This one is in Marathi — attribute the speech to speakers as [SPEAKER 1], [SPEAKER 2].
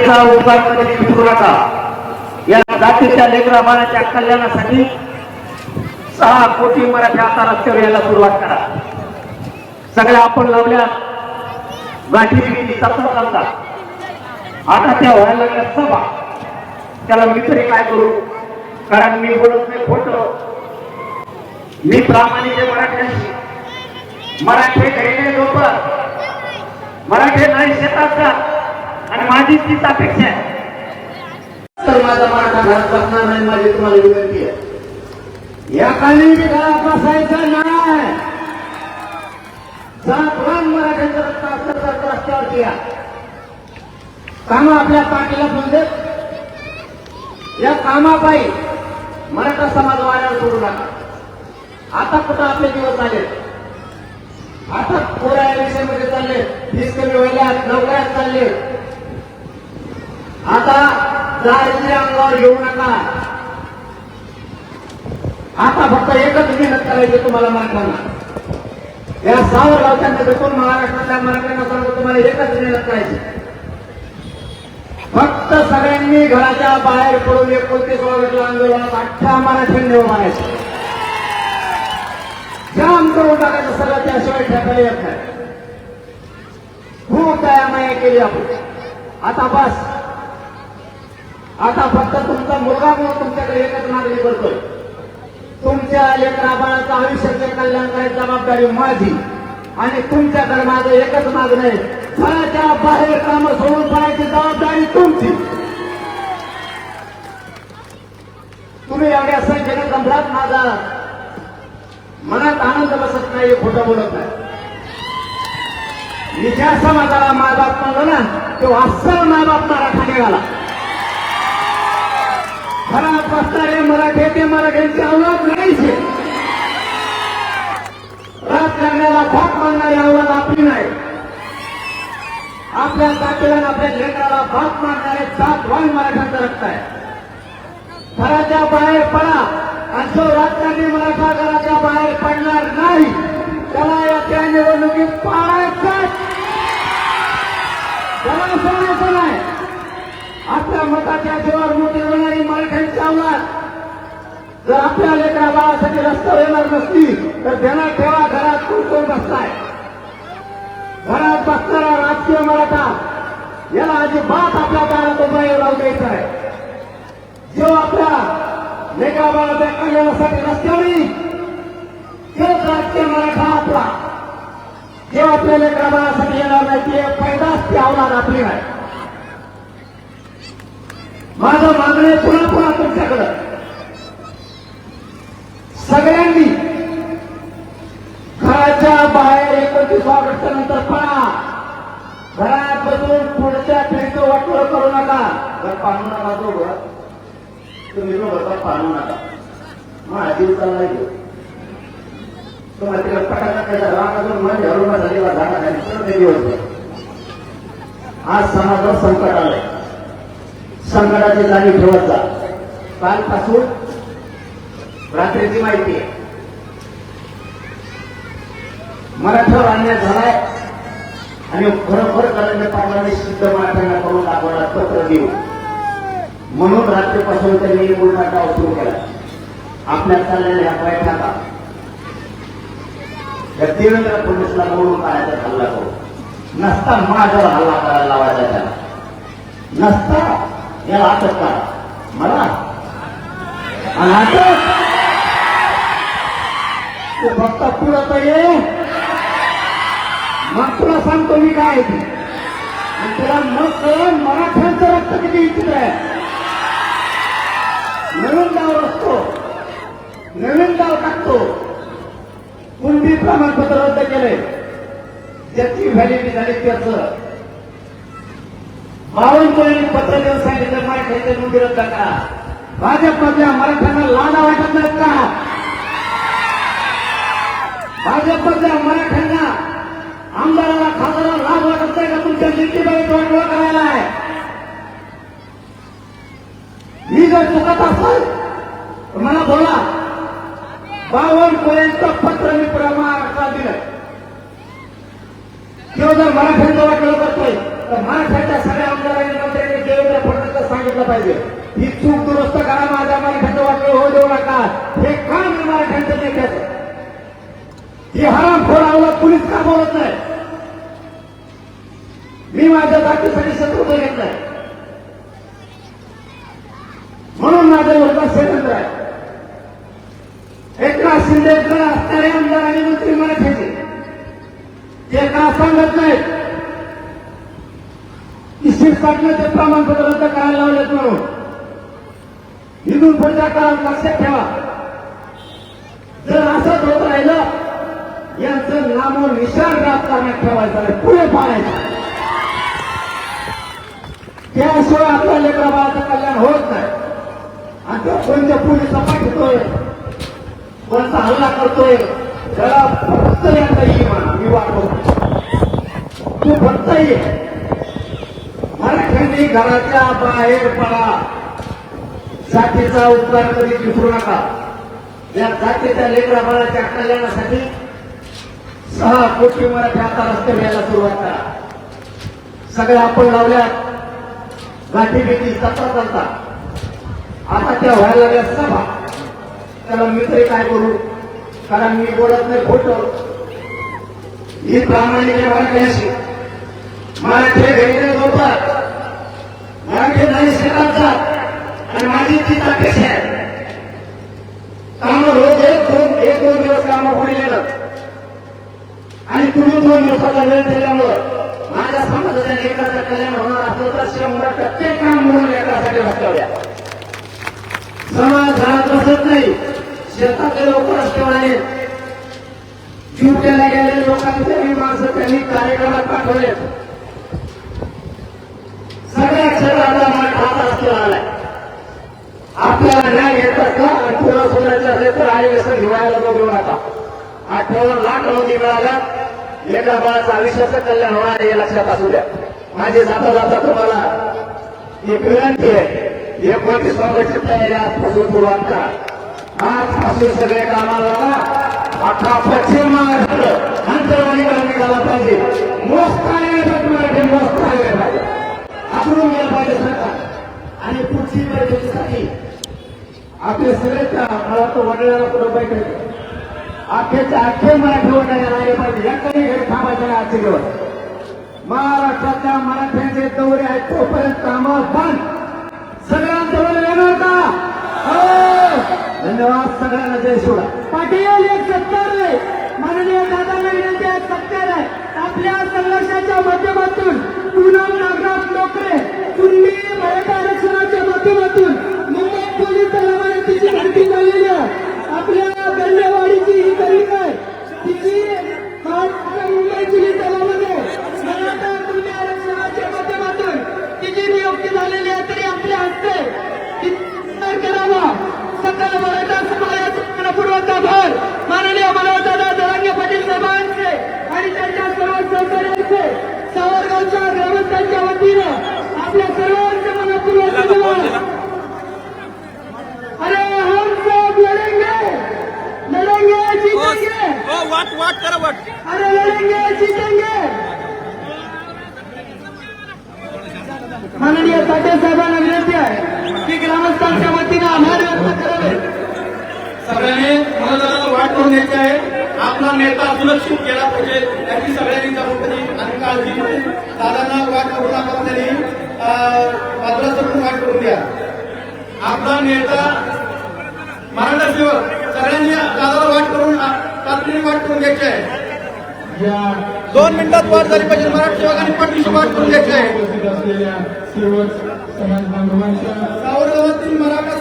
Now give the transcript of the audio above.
[SPEAKER 1] जातीचा उद्धार कधी विसरू नका. या जातीच्या लेकरा बाळाच्या कल्याणासाठी 6 कोटी मराठी आता रस्त्यावर यायला सुरुवात करा. सगळ्या आपण लावल्या गाठी सत्ता चालतात. आता त्या व्हायला लागल्या सभा. त्याला मी तरी काय करू, कारण मी बोलत नाही खोटं. मी प्रामाणिक आहे मराठ्यांशी. मराठी घरी लोक मराठी नाही शेतात का, आणि माझी तीच अपेक्षा आहे. तर माझा मराठा घरात बसणार नाही, माझी तुम्हाला विनंती आहे. या काळी घरात बसायचं नाही. सातवान मराठ्यांचं रक्त असतं तर रस्त्यावरती या. काम आपल्या पाठीला म्हणजे या कामापायी मराठा समाज वाऱ्यावर सोडू नका. आता कुठं आपले दिवस आले, आता कोऱ्या विषयामध्ये चालले, फीस कमी व्हायला नोकऱ्यात चालले. आता दारिद्र्य अंगावर घेऊ नका. आता फक्त एकच मेहनत करायची तुम्हाला मराठ्यांना. या सावर गावच्या भेटून महाराष्ट्रातल्या मराठ्यांना सांगतो, तुम्हाला एकच मेहनत करायची. फक्त सगळ्यांनी घराच्या बाहेर पडून 29 ऑगस्टला आंदोलनात 18 मराठ्यांनी उभारायचं. जाम करून टाकायचं सगळं, त्याशिवाय ठेकायला येत नाही. खूप दयामाया केली आपण. आता बस. आता फक्त तुमचा मुलगा म्हणून तुमच्याकडे एकच मागणी करतोय. तुमच्या लेकरा बाळाचं आयुष्याचे कल्याण करायची जबाबदारी माझी, आणि तुमच्याकडे माझं एकच मागणं आहे, घराच्या बाहेर कामं सोडून पडायची जबाबदारी तुमची. तुम्ही एवढ्या संख्येने जमलात, माझा मनात आनंद बसत नाही, खोटं बोलत नाही. मी ज्या समाजाला मायबाप म्हणलो ना, तो अस्सल मायबाप मराठा निघाला. घरात बसणारे मराठे ते मराठ्यांची अवलाद नाहीच. रात लागण्याला भाग मागणारी अवलाद आपली नाही. आपल्या जातीला आपल्या लेकराला भाग मागणारे 7 मराठ्यांचं रक्त आहे. घराच्या बाहेर पडा, आणि जो राजकारणी मराठा घराच्या बाहेर पडणार नाही त्याला या त्या निवडणुकीत पाडायचं, त्याला सोडायचं नाही. आपल्या मताच्या जीवावर मोठी होणारी मराठ्यांची अवलाद जर आपल्या लेकरा बाळासाठी रस्त्यावर येणार नसती तर ध्यानात ठेवा, घरात कोण बसलाय. घरात बसणारा राजकीय मराठा याला अजिबात आपल्या दारात उभा येऊ द्यायचा आहे. जो आपल्या लेकरा बाळाच्या कल्याणासाठी रस्त्यावर येईल तोच राजकीय मराठा आपला. जो आपल्या लेकरा बाळासाठी येणार नाही ती पैदाच ती अवलाद आपली आहे. माझं मागणं पुन्हा पुन्हा तुमच्याकडं, सगळ्यांनी घराच्या बाहेर 29 ऑगस्ट नंतर पडा. घरात बसून पुढच्या पिढीचं वाटोळं करू नका. जर पाहू नका दोघं, तुम्ही दोघं पाहू नका. माझा जीव चाललाय घेऊ तुम्हाला तिला पटाका त्याचा राग अजून म्हणजे हरुमा झालेला झाला नाही दिवसभर. आज समाजावर संकट आलंय. संकटाची जाणीव ठेवत जा. कालपासून रात्रीची माहिती आहे, मराठ्यावर अन्याय झालाय आणि खरोखर कलंड पाटलांनी सिद्ध मराठ्यांना करून दाखवला पत्र देऊ म्हणून रात्रीपासून त्यांनी उलटा डाव सुरू केला. आपल्या चाललेल्या ह्या बैठका या देवेंद्र फडणवीसला बोलून काढायचा हल्ला करू नसता, माझ्यावर हल्ला करायला लावायचा त्याला नसता. याला अटक करा मला, आणि अटक तू फक्त पुढं तर ये, मग तुला सांगतो मी काय ते. तुला मग मराठ्यांचं रक्त किती विचित्र आहे. नवीन गाव असतो, नवीन गाव टाकतो. कुणबी प्रमाणपत्र रद्द केले, ज्याची व्हॅलिडिटी झाली त्याचं बावनकुळ्यांनी पत्र देऊन सांगितलं मराठ्यांच्या नोंदी रद्द करा. भाजपमधल्या मराठ्यांना लाजा वाटत नाहीत का? भाजपमधल्या मराठ्यांना आमदाराला खासदाराला लाज वाटत नाही का तुमच्या नीतीबाई वाटवा करायला आहे? मी जर चुकत असेल तर मला बोला. बावनकुळ्यांचं पत्र मी महाराष्ट्रात दिलंय. किंवा जर मराठ्यांचं वाटलं करतोय तर मराठ्यांच्या सगळ्या आमदारांनी मंत्र्यांनी घेतलं पाहिजे. ही चूक दुरुस्त करा. माझ्या मराठ्यांचं वाटलं होऊ देऊ नका. हे काम मी मराठ्यांचं नेत्याचं. ही हरामखोर आवडत कुणीच का बोलत नाही. मी माझ्या जातीसाठी शत्रुत्व घेतलंय म्हणून माझ्या विरोधात षडयंत्र आहे. एकनाथ शिंदेकडे असणारे आमदार आणि मंत्री मराठ्याचे ते का सांगत नाहीत की शिरसाटनं प्रमाणपत्र रद्द करायला लावलेत म्हणून. इथून पुढच्या काळात लक्षात ठेवा. जर असंच होत राहिलं यांचं नामो निशाण राजकारणात ठेवायचं आणि पुढे पाहायचं. त्याशिवाय आपल्या लेकरा बाळाचं कल्याण होत नाही. आणि तो कोणत्या पोलिसा पाठवतोय, कोणता हल्ला करतोय, त्याला फक्त यांचा इमान मी वाटवतो. तू फक्त ये. मराठ्यांनी घराच्या बाहेर पडा. जातीचा उपकार कधी विसरू नका. या जातीच्या लेकरा बाळाच्या कल्याणासाठी 6 कोटी मराठी आता रस्त्यावर यायला सुरुवात करा. सगळ्या आपण लावल्यात गाठी बेटी सत्ता चालतात. आता त्या व्हायला लागल्या सभा. त्याला मी तरी काय करू, कारण मी बोलत नाही खोटं. ही प्रामाणिक मराठी मराठी वेगळे झोपतात, मराठी नाही शेतात जात आणि माझी तीच अपेक्षा आहे. कामं रोज एक दोन दिवस कामं पुढे गेलं आणि तुम्ही 2 दिवसाचा वेळ दिल्यामुळं माझ्या समाजाच्या लेकराचं कल्याण होणार असलं तर 100% काम म्हणून लेकरासाठी रस्त्यावर. समाज घरात बसत नाही. शेतातले लोक रस्त्यावर आहेत. जीवट्याला गेलेले लोकांचे माणसं त्यांनी कार्यक्रमात पाठवले. सगळ्या क्षेत्राचा मराठा आता रस्त्यावर आलाय. आपल्याला न्याय घेत असला आणि पुन्हा सोडायचं असेल तर आई व्यसन हिवाळ्याला तो देऊ नका. 58 लाख नोंदी मिळाल्या. लेकरा बाळाचं आयुष्याचं कल्याण होणार हे लक्षात असू द्या. माझी जाता जाता तुम्हाला एक विनंती आहे. 29 ऑगस्टची तयारी आजपासून सुरुवात करा. आजपासून सगळे कामाला लागा. अख्खा पश्चिम महाराष्ट्र अंतर्वाणीकडे निघाला पाहिजे. मोस्ताने मराठी मोस्ताने पाहिजे. आपण गेलं पाहिजे सरकार. आणि पुढची बैठकीसाठी आपले सगळेच मला तो वडिलांना पुढे बैठक अख्खे मराठी वडिलांना आले पाहिजे. एकाही घरी थांबायचं नाही. आजचे दिवस महाराष्ट्रातल्या मराठ्यांचे दौरे आहेत तोपर्यंत कामावर बंद. सगळ्यांचं वडील येणार का? धन्यवाद. सगळ्यांना जय शिवराय.
[SPEAKER 2] पाटील 170 माननीय दादांना विनंती आहे. 70 आहे. आपल्या संघर्षाच्या माध्यमातून पूनम नागराज नोकरे तुम्ही मराठा आरक्षणाच्या माध्यमातून मुंबई पोलीस दलामध्ये तिची भरती झालेली आहे. आपल्या गल्लेवाडीची ही तारीख आहे. तिची मुंबई पोलीस दलामध्ये मराठा तुम्ही आरक्षणाच्या माध्यमातून तिची नियुक्ती झालेली आहे. तरी आपल्या हस्ते करावा. सकल मराठा समाजाचा मनपूर्वक आभार माननीय मनोहरदादा जरांगे पाटील साहेबांचे आणि त्यांच्या सर्व सहकार्यांचे सावरगावच्या ग्रामस्थांच्या वतीनं आपल्या सर्वांचे मनपूर्वक आभार. अरे हम सब लढेंगे जीतेंगे.
[SPEAKER 3] वाट करा वाट.
[SPEAKER 2] अरे लढेंगे जीतेंगे. माननीय साठे साहेबांना विनंती आहे की ग्रामस्थांच्या वतीनं आभार व्यक्त करावे.
[SPEAKER 3] सगळ्यांनी मला वाट करून द्यायची आहे. आपला नेता सुरक्षित केला पाहिजे याची सगळ्यांनी जबाबदारी आणि काळजी घेऊन दादांना वाट करू नका. त्यांनी मात्र वाट करून द्या. आपला नेता मराठा सेवक सगळ्यांनी दादाला वाट करून तातडीने वाट करून घ्यायची आहे. 2 मिनिटात वाट झाली पाहिजे. मराठा सेवकांनी पाठीशी वाट करून घ्यायची आहे.
[SPEAKER 2] समाज बांधवांच्या
[SPEAKER 3] सावरगावातील मराठा